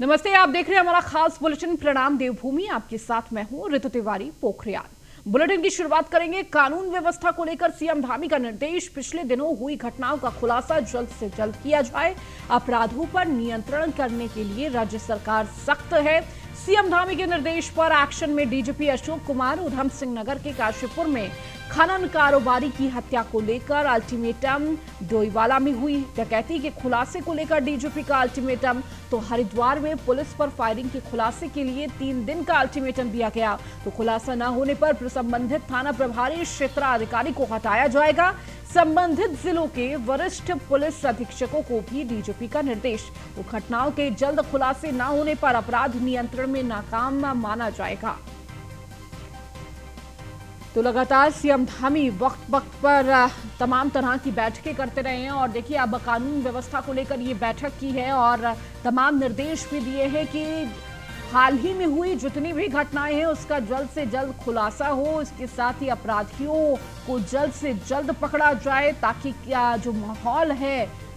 नमस्ते, आप देख रहे हैं हमारा खास बुलेटिन प्रणाम देवभूमि। आपके साथ मैं हूं ऋतु तिवारी पोखरियाल। बुलेटिन की शुरुआत करेंगे कानून व्यवस्था को लेकर सीएम धामी का निर्देश। पिछले दिनों हुई घटनाओं का खुलासा जल्द से जल्द किया जाए। अपराधों पर नियंत्रण करने के लिए राज्य सरकार सख्त है। सीएम धामी के निर्देश पर एक्शन में डीजीपी अशोक कुमार। उधम सिंह नगर के काशीपुर में खनन कारोबारी की हत्या को लेकर अल्टीमेटम। डोईवाला में हुई डकैती के खुलासे को लेकर डीजीपी का अल्टीमेटम। तो हरिद्वार में पुलिस पर फायरिंग के खुलासे के लिए 3 दिन का अल्टीमेटम दिया गया। तो खुलासा न होने पर संबंधित थाना प्रभारी क्षेत्राधिकारी को हटाया जाएगा। संबंधित जिलों के वरिष्ठ पुलिस अधीक्षकों को भी डीजीपी का निर्देश। तो घटनाओं के जल्द खुलासे न होने पर अपराध नियंत्रण में नाकाम माना जाएगा। तो लगातार सीएम धामी वक्त वक्त पर तमाम तरह की बैठकें करते रहे हैं और देखिए अब कानून व्यवस्था को लेकर ये बैठक की है और तमाम निर्देश भी दिए हैं कि हाल ही में हुई जितनी भी घटनाएं हैं उसका जल्द से जल्द खुलासा हो। इसके साथ ही अपराधियों को जल्द से जल्द पकड़ा जाए ताकि क्या जो माहौल है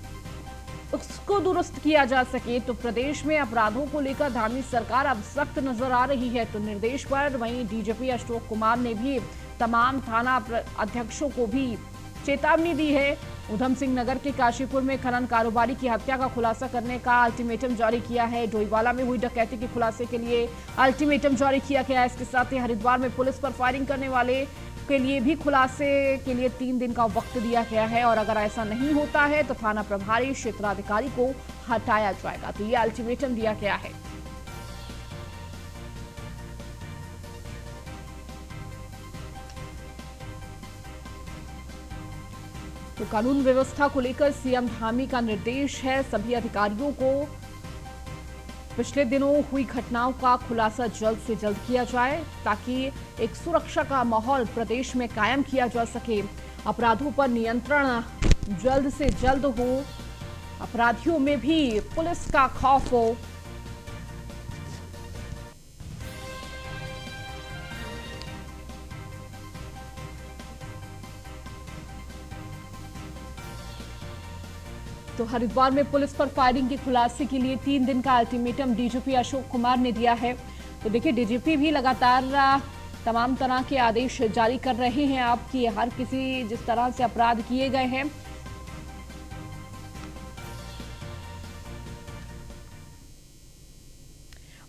उसको दुरुस्त किया जा सके। तो प्रदेश में अपराधों को लेकर धामी सरकार अब सख्त नजर आ रही है। तो निर्देश पर वहीं डीजीपी अशोक कुमार ने भी तमाम थाना अध्यक्षों को भी चेतावनी दी है। उधम सिंह नगर के काशीपुर में खनन कारोबारी की हत्या का खुलासा करने का अल्टीमेटम जारी किया है। डोईवाला में हुई डकैती के खुलासे के लिए अल्टीमेटम जारी किया गया है। इसके साथ ही हरिद्वार में पुलिस पर फायरिंग करने वाले के लिए भी खुलासे के लिए 3 दिन का वक्त दिया गया है और अगर ऐसा नहीं होता है तो थाना प्रभारी क्षेत्राधिकारी को हटाया जाएगा। तो ये अल्टीमेटम दिया गया है। तो कानून व्यवस्था को लेकर सीएम धामी का निर्देश है सभी अधिकारियों को पिछले दिनों हुई घटनाओं का खुलासा जल्द से जल्द किया जाए ताकि एक सुरक्षा का माहौल प्रदेश में कायम किया जा सके। अपराधों पर नियंत्रण जल्द से जल्द हो, अपराधियों में भी पुलिस का खौफ हो। तो हरिद्वार में पुलिस पर फायरिंग के खुलासे के लिए 3 दिन का अल्टीमेटम डीजीपी अशोक कुमार ने दिया है। तो देखिए डीजीपी भी लगातार तमाम तरह के आदेश जारी कर रहे हैं आपकी हर किसी जिस तरह से अपराध किए गए हैं।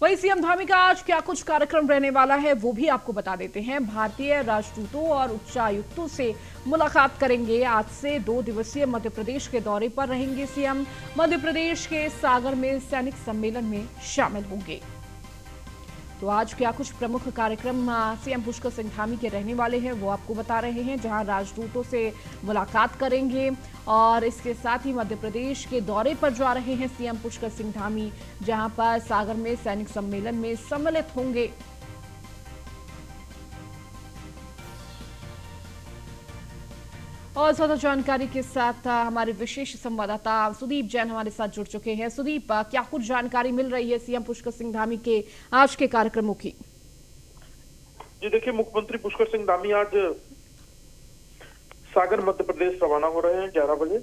वहीं सीएम धामी का आज क्या कुछ कार्यक्रम रहने वाला है वो भी आपको बता देते हैं। भारतीय राजदूतों और उच्चायुक्तों से मुलाकात करेंगे। आज से 2 दिवसीय मध्य प्रदेश के दौरे पर रहेंगे सीएम। मध्य प्रदेश के सागर में सैनिक सम्मेलन में शामिल होंगे। तो आज क्या कुछ प्रमुख कार्यक्रम सीएम पुष्कर सिंह धामी के रहने वाले हैं वो आपको बता रहे हैं, जहां राजदूतों से मुलाकात करेंगे और इसके साथ ही मध्य प्रदेश के दौरे पर जा रहे हैं सीएम पुष्कर सिंह धामी, जहां पर सागर में सैनिक सम्मेलन में सम्मिलित होंगे। और ज्यादा जानकारी के साथ हमारे विशेष संवाददाता सुदीप जैन हमारे साथ जुड़ चुके हैं। सुदीप, क्या कुछ जानकारी मिल रही है सीएम पुष्कर सिंह धामी के आज के कार्यक्रमों की? जी देखिए, मुख्यमंत्री पुष्कर सिंह धामी आज सागर मध्य प्रदेश रवाना हो रहे हैं 11 बजे।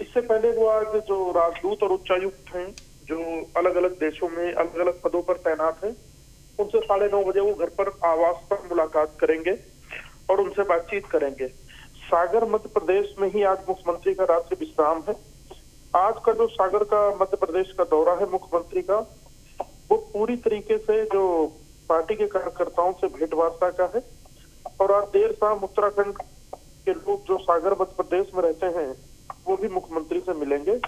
इससे पहले वो आज जो राजदूत और उच्चायुक्त हैं जो अलग अलग देशों में अलग अलग पदों पर तैनात हैं, उनसे 9:30 बजे वो घर पर आवास पर मुलाकात करेंगे और उनसे बातचीत करेंगे। सागर मध्य प्रदेश में ही आज मुख्यमंत्री का रात्रि विश्राम है। आज का जो सागर का मध्य प्रदेश का दौरा है मुख्यमंत्री का, वो पूरी तरीके से जो पार्टी के कार्यकर्ताओं से भेंट वार्ता का है और आज देर शाम उत्तराखंड के लोग जो सागर मध्य प्रदेश में रहते हैं वो भी मुख्यमंत्री से मिलेंगे।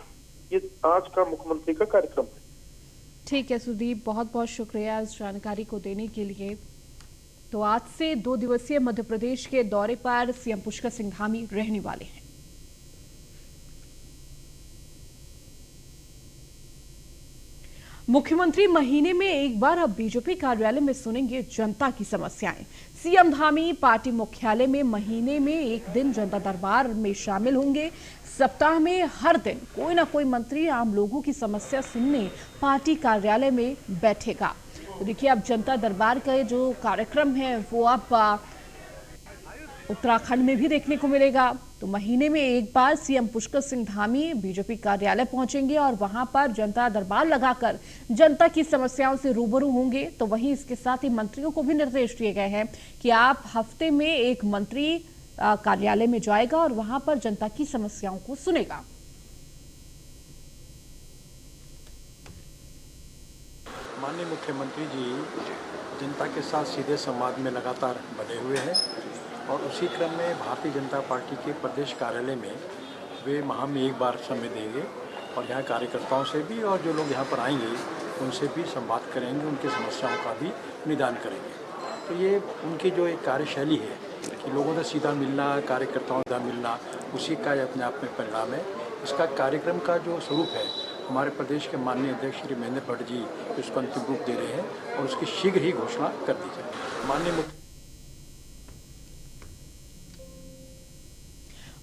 ये आज का मुख्यमंत्री का कार्यक्रम है। ठीक है सुदीप, बहुत बहुत शुक्रिया इस जानकारी को देने के लिए। तो आज से 2 दिवसीय मध्य प्रदेश के दौरे पर सीएम पुष्कर सिंह धामी रहने वाले हैं। मुख्यमंत्री महीने में एक बार अब बीजेपी कार्यालय में सुनेंगे जनता की समस्याएं। सीएम धामी पार्टी मुख्यालय में महीने में एक दिन जनता दरबार में शामिल होंगे। सप्ताह में हर दिन कोई ना कोई मंत्री आम लोगों की समस्या सुनने पार्टी कार्यालय में बैठेगा। तो देखिए अब जनता दरबार का जो कार्यक्रम है वो अब उत्तराखंड में भी देखने को मिलेगा। तो महीने में एक बार सीएम पुष्कर सिंह धामी बीजेपी कार्यालय पहुंचेंगे और वहां पर जनता दरबार लगाकर जनता की समस्याओं से रूबरू होंगे। तो वहीं इसके साथ ही मंत्रियों को भी निर्देश दिए गए हैं कि आप हफ्ते में एक मंत्री कार्यालय में जाएगा और वहां पर जनता की समस्याओं को सुनेगा। माननीय मुख्यमंत्री जी जनता के साथ सीधे संवाद में लगातार बने हुए हैं और उसी क्रम में भारतीय जनता पार्टी के प्रदेश कार्यालय में वे माह में एक बार समय देंगे और यहाँ कार्यकर्ताओं से भी और जो लोग यहाँ पर आएंगे उनसे भी संवाद करेंगे, उनकी समस्याओं का भी निदान करेंगे। तो ये उनकी जो एक कार्यशैली है कि लोगों से सीधा मिलना, कार्यकर्ताओं से मिलना, उसी का अपने आप में परिणाम है। इसका कार्यक्रम का जो स्वरूप है हमारे प्रदेश के माननीय अध्यक्ष श्री महेंद्र भट्ट जी उसको अंतिम रूप दे रहे हैं और उसकी शीघ्र ही घोषणा कर दी जाए। माननीय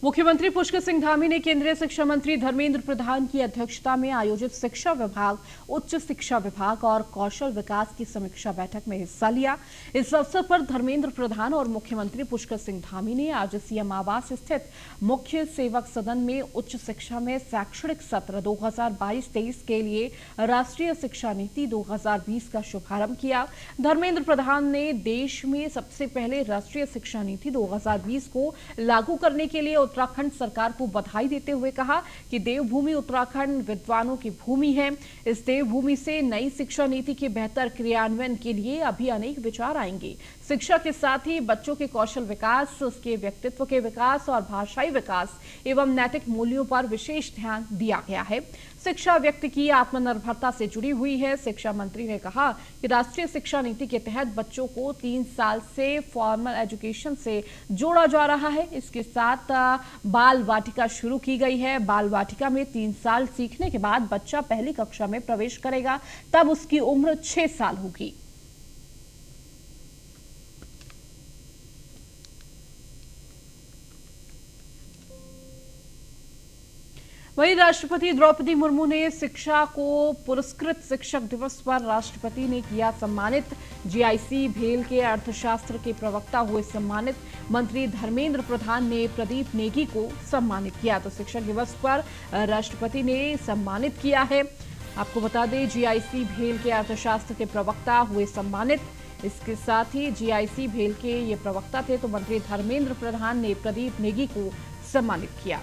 मुख्यमंत्री पुष्कर सिंह धामी ने केंद्रीय शिक्षा मंत्री धर्मेंद्र प्रधान की अध्यक्षता में आयोजित शिक्षा विभाग, उच्च शिक्षा विभाग और कौशल विकास की समीक्षा बैठक में हिस्सा लिया। इस अवसर पर धर्मेंद्र प्रधान और मुख्यमंत्री पुष्कर सिंह धामी ने आज सीएम आवास स्थित मुख्य सेवक सदन में उच्च शिक्षा में शैक्षणिक सत्र 2022-23 के लिए राष्ट्रीय शिक्षा नीति 2020 का शुभारंभ किया। धर्मेंद्र प्रधान ने देश में सबसे पहले राष्ट्रीय शिक्षा नीति 2020 को लागू करने के लिए उत्तराखंड सरकार को बधाई देते हुए कहा कि देवभूमि उत्तराखंड विद्वानों की भूमि है। इस देवभूमि से नई शिक्षा नीति के बेहतर क्रियान्वयन के लिए अभी अनेक विचार आएंगे। शिक्षा के साथ ही बच्चों के कौशल विकास, उसके व्यक्तित्व के विकास और भाषाई विकास एवं नैतिक मूल्यों पर विशेष ध्यान दिया गया है। शिक्षा व्यक्ति की आत्मनिर्भरता से जुड़ी हुई है। शिक्षा मंत्री ने कहा कि राष्ट्रीय शिक्षा नीति के तहत बच्चों को 3 साल से फॉर्मल एजुकेशन से जोड़ा जा रहा है। इसके साथ बाल वाटिका शुरू की गई है। बाल वाटिका में 3 साल सीखने के बाद बच्चा पहली कक्षा में प्रवेश करेगा, तब उसकी उम्र 6 साल होगी। वहीं राष्ट्रपति द्रौपदी मुर्मू ने शिक्षा को पुरस्कृत शिक्षक दिवस पर राष्ट्रपति ने किया सम्मानित। जीआईसी भेल के अर्थशास्त्र के प्रवक्ता हुए सम्मानित। मंत्री धर्मेंद्र प्रधान ने प्रदीप नेगी को सम्मानित किया। तो शिक्षक दिवस पर राष्ट्रपति ने सम्मानित किया है। आपको बता दें, जीआईसी भेल के अर्थशास्त्र के प्रवक्ता हुए सम्मानित। इसके साथ ही जीआईसी भेल के ये प्रवक्ता थे, तो मंत्री धर्मेंद्र प्रधान ने प्रदीप नेगी को सम्मानित किया।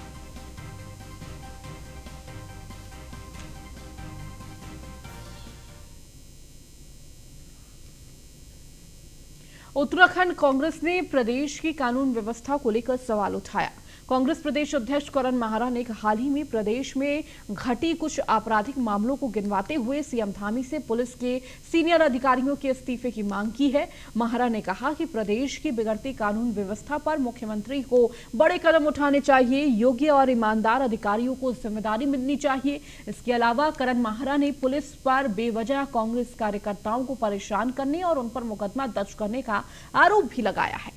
उत्तराखंड कांग्रेस ने प्रदेश की कानून व्यवस्था को लेकर सवाल उठाया। कांग्रेस प्रदेश अध्यक्ष करण माहरा ने हाल ही में प्रदेश में घटी कुछ आपराधिक मामलों को गिनवाते हुए सीएम धामी से पुलिस के सीनियर अधिकारियों के इस्तीफे की मांग की है। माहरा ने कहा कि प्रदेश की बिगड़ती कानून व्यवस्था पर मुख्यमंत्री को बड़े कदम उठाने चाहिए। योग्य और ईमानदार अधिकारियों को जिम्मेदारी मिलनी चाहिए। इसके अलावा करण माहरा ने पुलिस पर बेवजह कांग्रेस कार्यकर्ताओं को परेशान करने और उन पर मुकदमा दर्ज करने का आरोप भी लगाया है।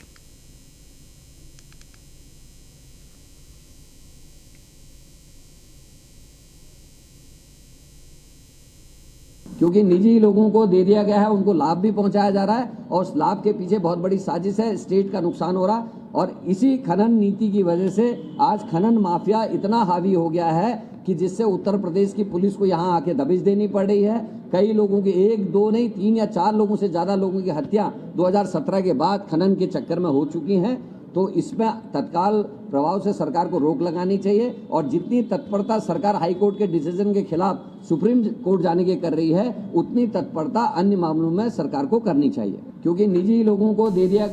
क्योंकि निजी लोगों को दे दिया गया है, उनको लाभ भी पहुंचाया जा रहा है और उस लाभ के पीछे बहुत बड़ी साजिश है। स्टेट का नुकसान हो रहा और इसी खनन नीति की वजह से आज खनन माफिया इतना हावी हो गया है कि जिससे उत्तर प्रदेश की पुलिस को यहाँ आके दबिश देनी पड़ रही है। कई लोगों की 1, 2 नहीं 3 या 4 लोगों से ज्यादा लोगों की हत्या 2017 के बाद खनन के चक्कर में हो चुकी हैं। तो इसमें तत्काल प्रभाव से सरकार को रोक लगानी चाहिए और जितनी तत्परता सरकार हाई कोर्ट के डिसीजन के खिलाफ सुप्रीम कोर्ट जाने की कर रही है, उतनी तत्परता अन्य मामलों में सरकार को करनी चाहिए, क्योंकि निजी लोगों को दे दिया।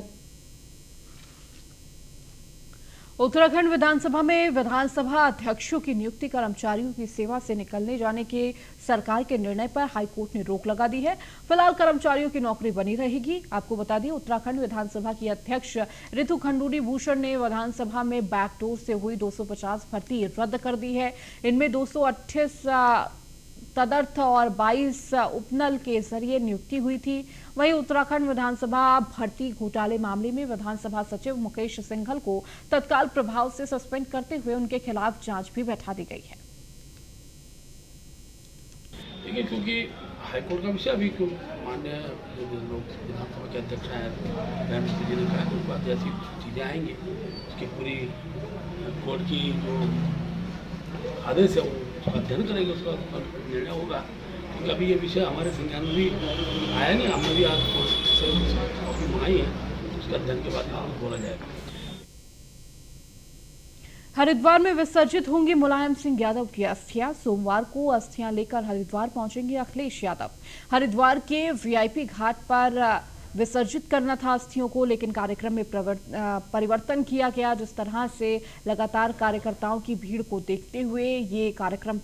उत्तराखंड विधानसभा में विधानसभा अध्यक्षों की नियुक्ति कर्मचारियों की सेवा से निकलने जाने के सरकार के निर्णय पर हाईकोर्ट ने रोक लगा दी है। फिलहाल कर्मचारियों की नौकरी बनी रहेगी। आपको बता दें, उत्तराखंड विधानसभा की अध्यक्ष ऋतु खंडूरी भूषण ने विधानसभा में बैकडोर से हुई 250 भर्ती रद्द कर दी है। इनमें 228 तदर्थ और 22 उपनल के जरिए नियुक्ति हुई थी। वहीं उत्तराखंड विधानसभा भर्ती घोटाले मामले में विधानसभा सचिव मुकेश सिंघल को तत्काल प्रभाव से सस्पेंड करते हुए उनके खिलाफ जांच भी बैठा दी गई है। देखिए, क्योंकि हाईकोर्ट का विषय अभी क्यों माननीय लोग विधानसभा के अध्यक्ष हैं प्रधानमंत्री जी ने कहा कि उनके बाद जैसी चीज़ें आएंगी उसकी पूरी कोर्ट की जो आदेश है वो उसका अध्ययन करेंगे, उसका निर्णय होगा। क्योंकि अभी ये विषय हमारे संज्ञान में भी आया नहीं, हमने भी आज कोर्ट से कॉपी मंगाई है, उसके अध्ययन के बाद बोला जाएगा। हरिद्वार में विसर्जित होंगे मुलायम सिंह यादव की अस्थियां। सोमवार को अस्थियां लेकर हरिद्वार पहुंचेंगे अखिलेश यादव। हरिद्वार के वीआईपी घाट पर विसर्जित करना था अस्थियों को, लेकिन कार्यक्रम में परिवर्तन किया गया। जिस तरह से लगातार कार्यकर्ताओं की भीड़ को देखते हुए ये कार्यक्रम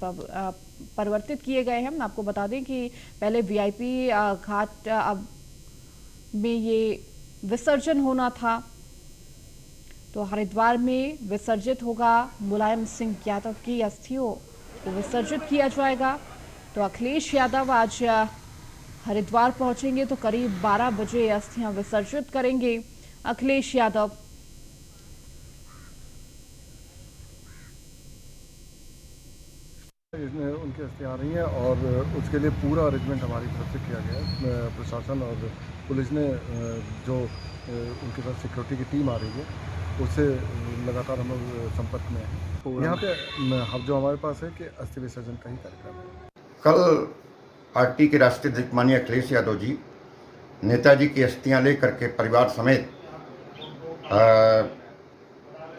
परिवर्तित किए गए हैं। आपको बता दें कि पहले वीआईपी घाट में ये विसर्जन होना था, तो हरिद्वार में विसर्जित होगा मुलायम सिंह यादव की अस्थियों को विसर्जित किया जाएगा। तो अखिलेश यादव आज हरिद्वार पहुंचेंगे, तो करीब 12 बजे अस्थियां विसर्जित करेंगे अखिलेश यादव। इसमें उनकी अस्थियां आ रही हैं और उसके लिए पूरा अरेंजमेंट हमारी तरफ से किया गया है। प्रशासन और पुलिस ने जो उनके साथ सिक्योरिटी की टीम आ रही है उससे लगातार हम लोग संपर्क में हैं। यहाँ पे हम जो हमारे पास है कि अस्थि विसर्जन का ही कार्यक्रम है। कल पार्टी के राष्ट्रीय अध्यक्ष माननीय अखिलेश यादव जी नेताजी की अस्थियां लेकर के परिवार समेत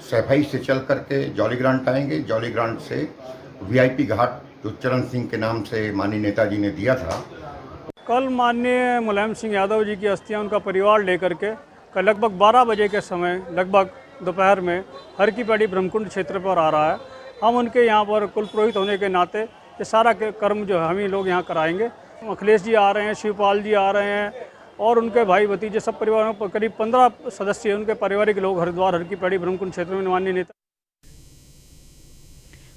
सफाई से चल करके जॉली ग्रांट आएंगे। जॉली ग्रांट से वीआईपी घाट जो चरण सिंह के नाम से माननीय नेताजी ने दिया था, कल माननीय मुलायम सिंह यादव जी की अस्थियां उनका परिवार लेकर के कल लगभग 12 बजे के समय लगभग दोपहर में हर की पैड़ी ब्रह्मकुंड क्षेत्र पर आ रहा है। हम उनके यहाँ पर कुल पुरोहित होने के नाते ये सारा कर्म जो है हम ही लोग यहाँ कराएंगे। अखिलेश जी आ रहे हैं, शिवपाल जी आ रहे हैं और उनके भाई भतीजे सब परिवारों पर करीब 15 सदस्य उनके पारिवारिक लोग हरिद्वार हर की पैड़ी ब्रह्मकुंड क्षेत्र में माननीय नेता।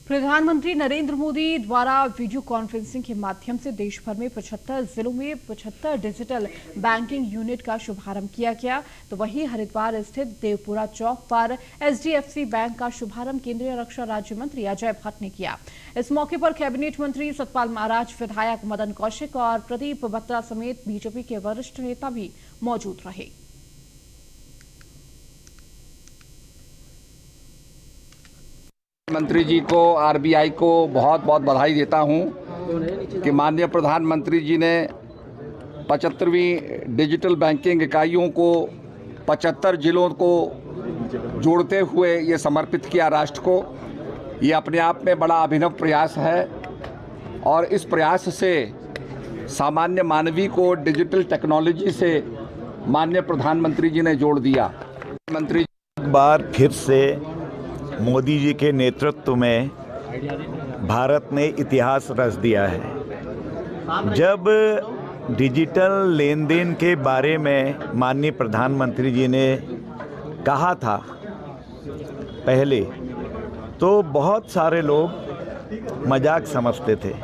प्रधानमंत्री नरेंद्र मोदी द्वारा वीडियो कॉन्फ्रेंसिंग के माध्यम से देश भर में 75 जिलों में 75 डिजिटल बैंकिंग यूनिट का शुभारंभ किया गया। तो वहीं हरिद्वार स्थित देवपुरा चौक पर एचडीएफसी बैंक का शुभारंभ केंद्रीय रक्षा राज्य मंत्री अजय भट्ट ने किया। इस मौके पर कैबिनेट मंत्री सतपाल महाराज, विधायक मदन कौशिक और प्रदीप बत्रा समेत बीजेपी के वरिष्ठ नेता भी मौजूद रहे। मंत्री जी को, आरबीआई को बहुत बहुत बधाई देता हूं कि माननीय प्रधानमंत्री जी ने 75वीं डिजिटल बैंकिंग इकाइयों को 75 जिलों को जोड़ते हुए ये समर्पित किया राष्ट्र को। ये अपने आप में बड़ा अभिनव प्रयास है और इस प्रयास से सामान्य मानवीय को डिजिटल टेक्नोलॉजी से माननीय प्रधानमंत्री जी ने जोड़ दिया। मंत्री एक बार फिर से मोदी जी के नेतृत्व में भारत ने इतिहास रच दिया है। जब डिजिटल लेन देन के बारे में माननीय प्रधानमंत्री जी ने कहा था पहले, तो बहुत सारे लोग मजाक समझते थे।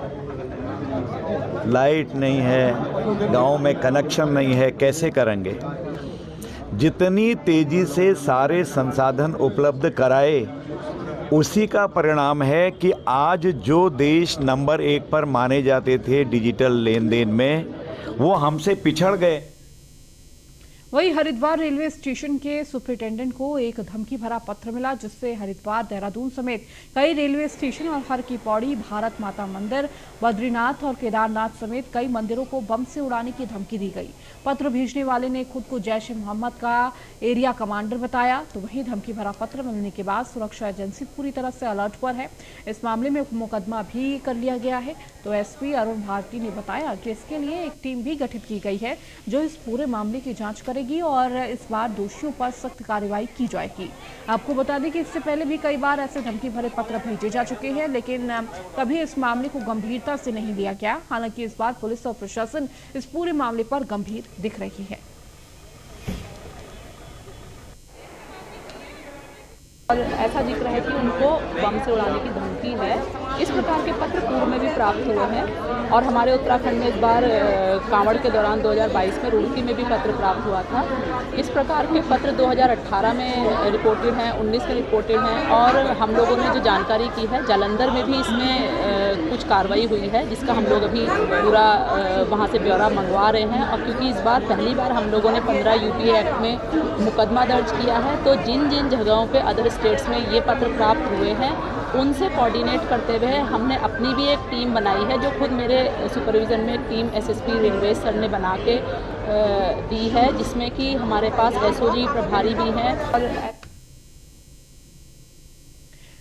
लाइट नहीं है, गांव में कनेक्शन नहीं है, कैसे करेंगे। जितनी तेज़ी से सारे संसाधन उपलब्ध कराए, उसी का परिणाम है कि आज जो देश नंबर 1 पर माने जाते थे डिजिटल लेन देन में, वो हमसे पिछड़ गए। वहीं हरिद्वार रेलवे स्टेशन के सुपरिटेंडेंट को एक धमकी भरा पत्र मिला, जिससे हरिद्वार, देहरादून समेत कई रेलवे स्टेशन और हर की पौड़ी, भारत माता मंदिर, बद्रीनाथ और केदारनाथ समेत कई मंदिरों को बम से उड़ाने की धमकी दी गई। पत्र भेजने वाले ने खुद को जैश ए मोहम्मद का एरिया कमांडर बताया। तो वहीं धमकी भरा पत्र मिलने के बाद सुरक्षा एजेंसी पूरी तरह से अलर्ट पर है। इस मामले में मुकदमा भी कर लिया गया है। तो एसपी अरुण भारती ने बताया कि इसके लिए एक टीम भी गठित की गई है, जो इस पूरे मामले की जांच करेगी और इस बार दोषियों पर सख्त कार्रवाई की जाएगी। आपको बता दें कि इससे पहले भी कई बार ऐसे धमकी भरे पत्र भेजे जा चुके हैं, लेकिन कभी इस मामले को गंभीरता से नहीं लिया गया। हालांकि इस बार पुलिस और प्रशासन इस पूरे मामले पर गंभीर दिख रही है। और ऐसा जिक्र है कि उनको बम से उड़ाने की धमकी है। इस प्रकार के पत्र पूर्व में भी प्राप्त हुए हैं और हमारे उत्तराखंड में इस बार कांवड़ के दौरान 2022 में रुड़की में भी पत्र प्राप्त हुआ था। इस प्रकार के पत्र 2018 में रिपोर्टेड हैं, 19 में रिपोर्टेड हैं और हम लोगों ने जो जानकारी की है जालंधर में भी इसमें कुछ कार्रवाई हुई है, जिसका हम लोग अभी पूरा वहाँ से ब्यौरा मंगवा रहे हैं। और क्योंकि इस बार पहली बार हम लोगों ने 15 यूपीए एक्ट में मुकदमा दर्ज किया है, तो जिन जिन जगहों पे अदर स्टेट्स में ये पत्र प्राप्त हुए हैं उनसे कोऑर्डिनेट करते हुए हमने अपनी भी एक टीम बनाई है, जो खुद मेरे सुपरविज़न में एक टीम एसएसपी रेलवे सर ने बना के दी है, जिसमें कि हमारे पास एसओजी प्रभारी भी हैं। और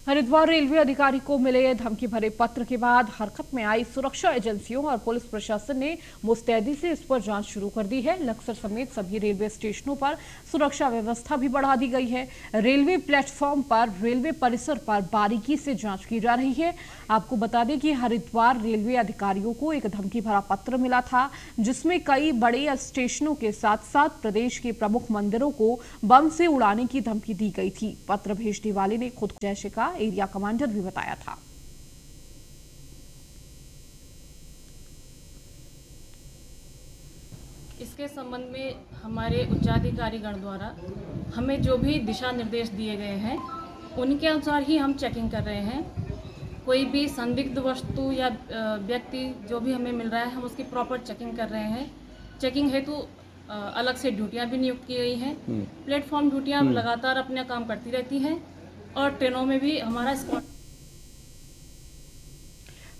हरिद्वार रेलवे अधिकारी को मिले धमकी भरे पत्र के बाद हरकत में आई सुरक्षा एजेंसियों और पुलिस प्रशासन ने मुस्तैदी से इस पर जांच शुरू कर दी है। लक्सर समेत सभी रेलवे स्टेशनों पर सुरक्षा व्यवस्था भी बढ़ा दी गई है। रेलवे प्लेटफॉर्म पर, रेलवे परिसर पर बारीकी से जांच की जा रही है। आपको बता दें कि हरिद्वार रेलवे अधिकारियों को एक धमकी भरा पत्र मिला था, जिसमें कई बड़े स्टेशनों के साथ साथ प्रदेश के प्रमुख मंदिरों को बम से उड़ाने की धमकी दी गई थी। पत्र भेजने वाले ने खुद जैसे का एरिया कमांडर भी बताया था। इसके संबंध में हमारे उच्चाधिकारीगण द्वारा हमें जो भी दिशा निर्देश दिए गए हैं उनके अनुसार ही हम चेकिंग कर रहे हैं। कोई भी संदिग्ध वस्तु या व्यक्ति जो भी हमें मिल रहा है, हम उसकी प्रॉपर चेकिंग कर रहे हैं। चेकिंग हेतु अलग से ड्यूटियां भी नियुक्त की गई हैं। प्लेटफॉर्म ड्यूटियां लगातार अपना काम करती रहती हैं और ट्रेनों में भी हमारा स्पॉट।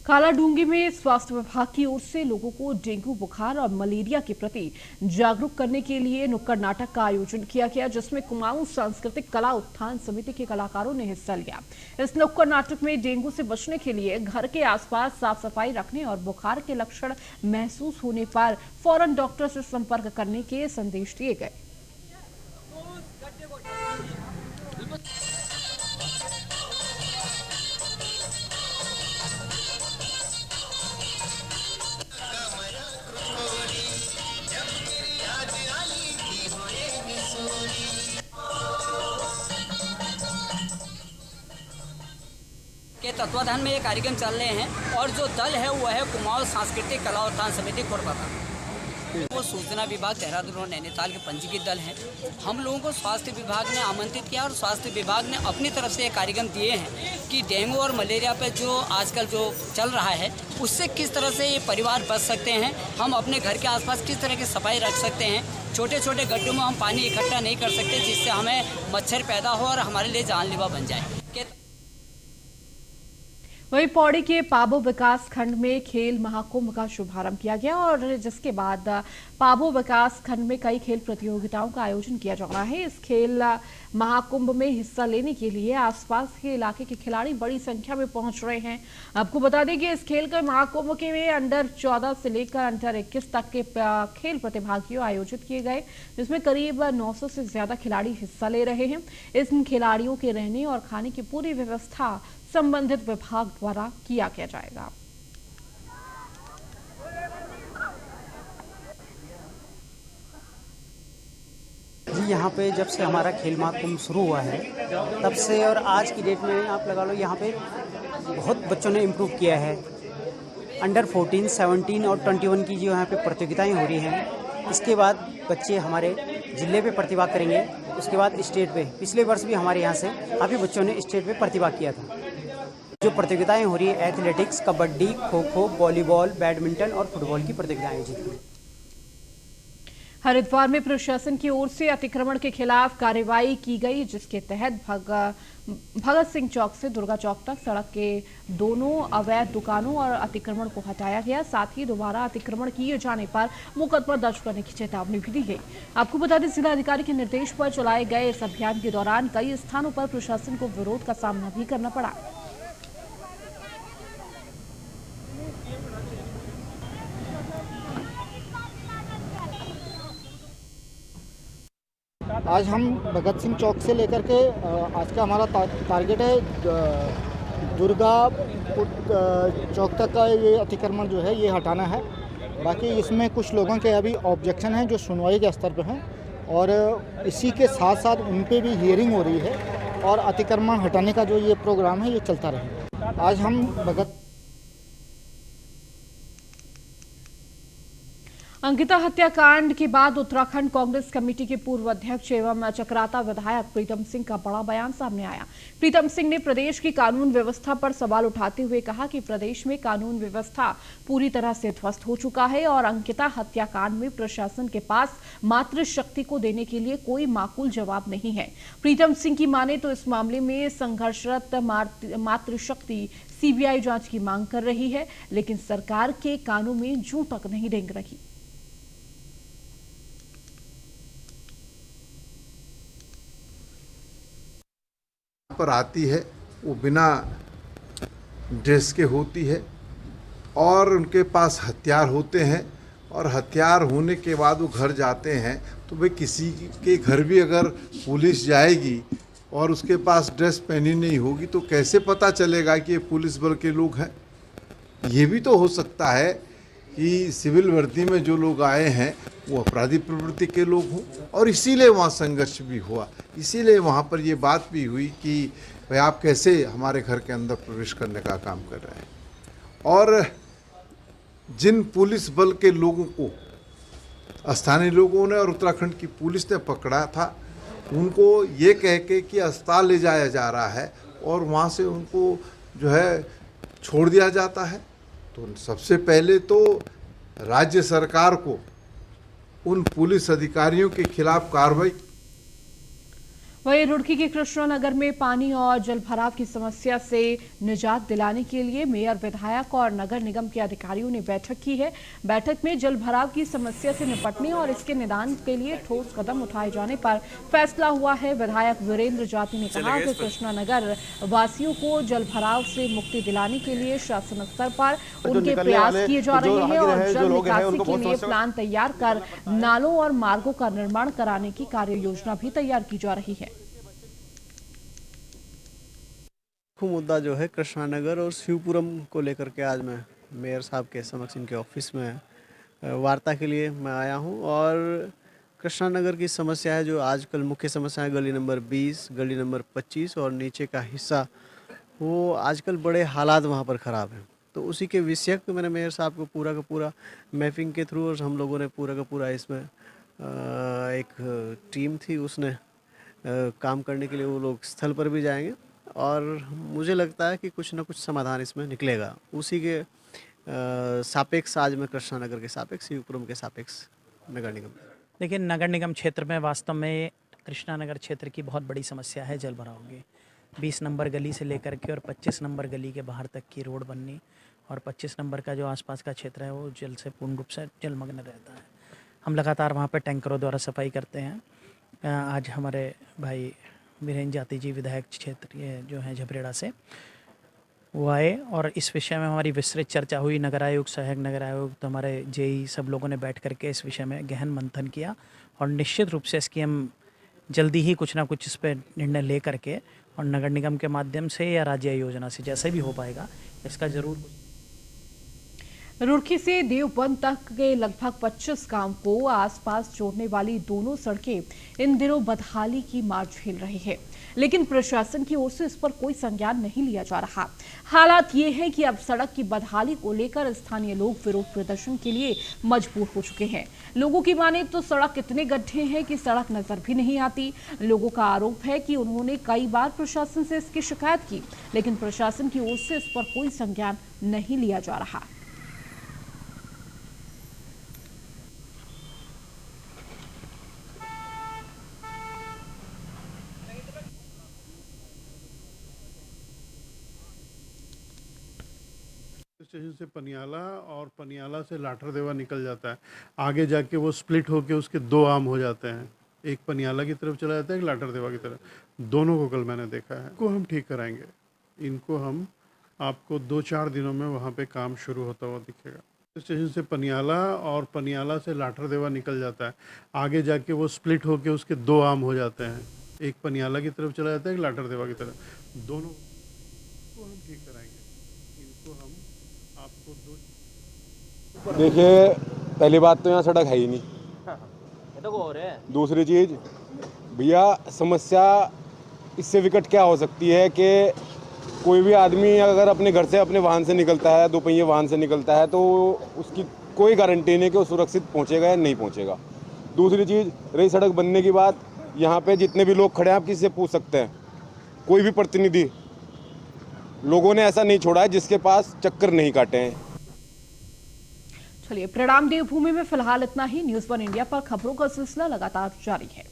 कालाडूंगी में स्वास्थ्य विभाग की ओर से लोगों को डेंगू बुखार और मलेरिया के प्रति जागरूक करने के लिए नुक्कड़ नाटक का आयोजन किया गया, जिसमें कुमाऊं सांस्कृतिक कला उत्थान समिति के कलाकारों ने हिस्सा लिया। इस नुक्कड़ नाटक में डेंगू से बचने के लिए घर के आसपास साफ सफाई रखने और बुखार के लक्षण महसूस होने पर फौरन डॉक्टर से संपर्क करने के संदेश दिए गए। के तत्वाधान में ये कार्यक्रम चल रहे हैं और जो दल है वो है कुमाऊं सांस्कृतिक कला उत्थान समिति कोलकाता। वो सूचना विभाग देहरादून और नैनीताल के पंजीकृत दल हैं। हम लोगों को स्वास्थ्य विभाग ने आमंत्रित किया और स्वास्थ्य विभाग ने अपनी तरफ से ये कार्यक्रम दिए हैं कि डेंगू और मलेरिया पे जो आजकल जो चल रहा है उससे किस तरह से ये परिवार बच सकते हैं, हम अपने घर के आसपास किस तरह की सफाई रख सकते हैं। छोटे छोटे गड्ढों में हम पानी इकट्ठा नहीं कर सकते जिससे हमें मच्छर पैदा हो और हमारे लिए जानलेवा बन जाए। वहीं पौड़ी के पाबो विकास खंड में खेल महाकुंभ का शुभारंभ किया गया और जिसके बाद पाबो विकास खंड में कई खेल प्रतियोगिताओं का आयोजन किया जा रहा है। इस खेल महाकुंभ में हिस्सा लेने के लिए आसपास के इलाके के खिलाड़ी बड़ी संख्या में पहुंच रहे हैं। आपको बता दें कि इस खेल के महाकुंभ के में अंडर 14 से लेकर अंडर 21 तक के खेल प्रतिभागियों आयोजित किए गए, जिसमें करीब 900 से ज्यादा खिलाड़ी हिस्सा ले रहे हैं। इन खिलाड़ियों के रहने और खाने की पूरी व्यवस्था संबंधित विभाग द्वारा किया जाएगा। जी यहाँ पे जब से हमारा खेल महाकुंभ शुरू हुआ है तब से और आज की डेट में आप लगा लो यहाँ पे बहुत बच्चों ने इम्प्रूव किया है। अंडर 14, 17 और 21 की जो यहाँ पे प्रतियोगिताएं हो रही हैं, इसके बाद बच्चे हमारे जिले पे प्रतिभा करेंगे, उसके बाद स्टेट पे। पिछले वर्ष भी हमारे यहाँ से काफ़ी बच्चों ने स्टेट पे प्रतिभा किया था। जो प्रतियोगिताएं हो रही है athletics, kabaddi, kho kho, volleyball, badminton और फुटबॉल की प्रतियोगिताएं आयोजित हुई। हरिद्वार में प्रशासन की ओर से अतिक्रमण के खिलाफ कार्रवाई की गई, जिसके तहत भगत सिंह चौक से दुर्गा चौक तक सड़क के दोनों अवैध दुकानों और अतिक्रमण को हटाया गया। साथ ही दोबारा अतिक्रमण किए जाने पर मुकदमा दर्ज करने की चेतावनी भी दी गई। आपको बता दें, जिलाधिकारी के निर्देश पर चलाए गए इस अभियान के दौरान कई स्थानों पर प्रशासन को विरोध का सामना भी करना पड़ा। आज हम भगत सिंह चौक से लेकर के आज का हमारा टारगेट है दुर्गा चौक तक का ये अतिक्रमण जो है ये हटाना है। बाकी इसमें कुछ लोगों के अभी ऑब्जेक्शन हैं जो सुनवाई के स्तर पर हैं और इसी के साथ साथ उन पे भी हियरिंग हो रही है और अतिक्रमण हटाने का जो ये प्रोग्राम है ये चलता रहेगा। आज हम भगत अंकिता हत्याकांड के बाद उत्तराखंड कांग्रेस कमेटी के पूर्व अध्यक्ष एवं चकराता विधायक प्रीतम सिंह का बड़ा बयान सामने आया। प्रीतम सिंह ने प्रदेश की कानून व्यवस्था पर सवाल उठाते हुए कहा कि प्रदेश में कानून व्यवस्था पूरी तरह से ध्वस्त हो चुका है और अंकिता हत्याकांड में प्रशासन के पास मातृशक्ति को देने के लिए कोई माकूल जवाब नहीं है। प्रीतम सिंह की माने तो इस मामले में संघर्षरत मातृशक्ति सीबीआई जांच की मांग कर रही है, लेकिन सरकार के कानों में जूं तक नहीं रेंग रही। पर आती है वो बिना ड्रेस के होती है और उनके पास हथियार होते हैं और हथियार होने के बाद वो घर जाते हैं। तो भाई किसी के घर भी अगर पुलिस जाएगी और उसके पास ड्रेस पहनी नहीं होगी तो कैसे पता चलेगा कि ये पुलिस बल के लोग हैं। ये भी तो हो सकता है कि सिविल वर्दी में जो लोग आए हैं वो अपराधी प्रवृत्ति के लोग हों और इसीलिए वहाँ संघर्ष भी हुआ, इसीलिए वहाँ पर ये बात भी हुई कि भाई आप कैसे हमारे घर के अंदर प्रवेश करने का काम कर रहे हैं। और जिन पुलिस बल के लोगों को स्थानीय लोगों ने और उत्तराखंड की पुलिस ने पकड़ा था, उनको ये कह के कि अस्पताल ले जाया जा रहा है और वहाँ से उनको जो है छोड़ दिया जाता है। तो सबसे पहले तो राज्य सरकार को उन पुलिस अधिकारियों के खिलाफ कार्रवाई। वहीं रुड़की के कृष्णानगर में पानी और जल भराव की समस्या से निजात दिलाने के लिए मेयर, विधायक और नगर निगम के अधिकारियों ने बैठक की है। बैठक में जल भराव की समस्या से निपटने और इसके निदान के लिए ठोस कदम उठाए जाने पर फैसला हुआ है। विधायक वीरेंद्र जाति ने कहा कि कृष्णानगर वासियों को जल भराव से मुक्ति दिलाने के लिए शासन स्तर पर उनके प्रयास किए जा रहे हैं और जल निकासी के लिए प्लान तैयार कर नालों और मार्गों का निर्माण कराने की कार्य योजना भी तैयार की जा रही है। मुद्दा जो है कृष्णानगर और शिवपुरम को लेकर के आज मैं मेयर साहब के समक्ष इनके ऑफिस में वार्ता के लिए मैं आया हूं। और कृष्णानगर की समस्या है जो आजकल मुख्य समस्या है, गली नंबर 20, गली नंबर 25 और नीचे का हिस्सा, वो आजकल बड़े हालात वहां पर ख़राब हैं। तो उसी के विषय को मैंने मेयर साहब को पूरा का पूरा मैपिंग के थ्रू और हम लोगों ने पूरा का पूरा इसमें एक टीम थी, उसने काम करने के लिए वो लोग स्थल पर भी जाएंगे और मुझे लगता है कि कुछ ना कुछ समाधान इसमें निकलेगा। उसी के सापेक्ष आज मैं कृष्णानगर के सापेक्ष, शिवपुरम के सापेक्ष नगर निगम। देखिए, नगर निगम क्षेत्र में वास्तव में कृष्णानगर क्षेत्र की बहुत बड़ी समस्या है जल भराव की। 20 नंबर गली से लेकर के और 25 नंबर गली के बाहर तक की रोड बननी और 25 नंबर का जो आसपास का क्षेत्र है वो जल से पूर्ण रूप से जलमग्न रहता है। हम लगातार वहाँ पर टैंकरों द्वारा सफाई करते हैं। आज हमारे भाई वीरेंद्र जाति जी विधायक क्षेत्र ये जो है झबरेड़ा से, वो आए और इस विषय में हमारी विस्तृत चर्चा हुई। नगर आयुक्त, सहायक नगर आयुक्त, हमारे जेई सब लोगों ने बैठ करके इस विषय में गहन मंथन किया और निश्चित रूप से इसकी हम जल्दी ही कुछ ना कुछ इस पर निर्णय ले करके और नगर निगम के माध्यम से या राज्य योजना से जैसे भी हो पाएगा इसका जरूर। रुड़की से देवबंद तक के लगभग 25 गांव को आसपास जोड़ने वाली दोनों सड़कें इन दिनों बदहाली की मार झेल रही है, लेकिन प्रशासन की ओर से इस पर कोई संज्ञान नहीं लिया जा रहा। हालात ये है कि अब सड़क की बदहाली को लेकर स्थानीय लोग विरोध प्रदर्शन के लिए मजबूर हो चुके हैं। लोगों की माने तो सड़क इतने गड्ढे हैं कि सड़क नजर भी नहीं आती। लोगों का आरोप है कि उन्होंने कई बार प्रशासन से इसकी शिकायत की, लेकिन प्रशासन की ओर से इस पर कोई संज्ञान नहीं लिया जा रहा। स्टेशन से पनियाला और पनियाला से लाठरदेवा निकल जाता है। आगे जाके वो स्प्लिट होके उसके 2 आर्म हो जाते हैं, एक पनियाला की तरफ चला जाता है, एक लाठरदेवा की तरफ। दोनों को कल मैंने देखा है। इनको हम ठीक कराएंगे, इनको हम आपको 2-4 दिनों में वहाँ पे काम शुरू होता हुआ दिखेगा। स्टेशन से पनियाला और पनियाला से लाठरदेवा निकल जाता है। आगे जाके वो स्प्लिट होके उसके 2 आर्म हो जाते हैं, एक पनियाला की तरफ चला जाता है, एक लाठरदेवा की तरफ। दोनों को हम ठीक कराएंगे, इनको हम आपको देखिए, पहली बात तो यहाँ सड़क है ही नहीं। दूसरी चीज़ भैया, समस्या इससे विकट क्या हो सकती है कि कोई भी आदमी अगर अपने घर से अपने वाहन से निकलता है, दो पहिए वाहन से निकलता है, तो उसकी कोई गारंटी नहीं कि वो सुरक्षित पहुंचेगा या नहीं पहुंचेगा। दूसरी चीज़ रही सड़क बनने की बात, यहाँ पे जितने भी लोग खड़े हैं आप किसी से पूछ सकते हैं, कोई भी प्रतिनिधि लोगों ने ऐसा नहीं छोड़ा है जिसके पास चक्कर नहीं काटे हैं। चलिए, प्रणाम देवभूमि में फिलहाल इतना ही। न्यूज़ 1 इंडिया पर खबरों का सिलसिला लगातार जारी है।